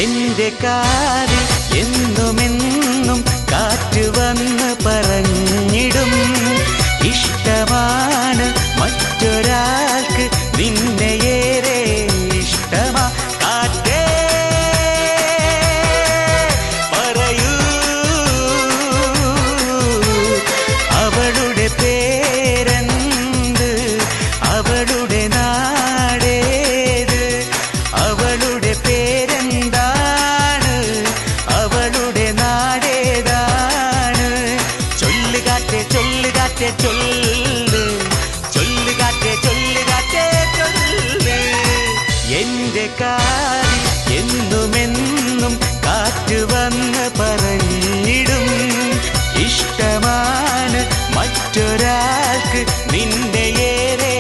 എന്റെ കാതിൽ എന്നുമെന്നും കാറ്റ് വന്ന് പറഞ്ഞിടും ഇഷ്ടമാണ് മറ്റൊരാൾക്ക് നിന്നെയേറെ ഇഷ്ടമാ കാറ്റേ പറയൂ അവളുടെ പേരെന്ത് അവളുടെ നാടേത് അവളുടെ പേരെന്താണ് അവളുടെ നാടേതാണ് ചൊല്ലുകാറ്റേ ചൊല്ലുകാറ്റേ ചൊല്ല് ചൊല്ലുകാറ്റേ ചൊല്ലുകാറ്റേ ചൊല്ല് എന്റെ കാതിൽ എന്നുമെന്നും കാറ്റ് വന്ന് പറഞ്ഞിടും ഇഷ്ടമാണ് മറ്റൊരാൾക്ക് നിന്റെ ഏറെ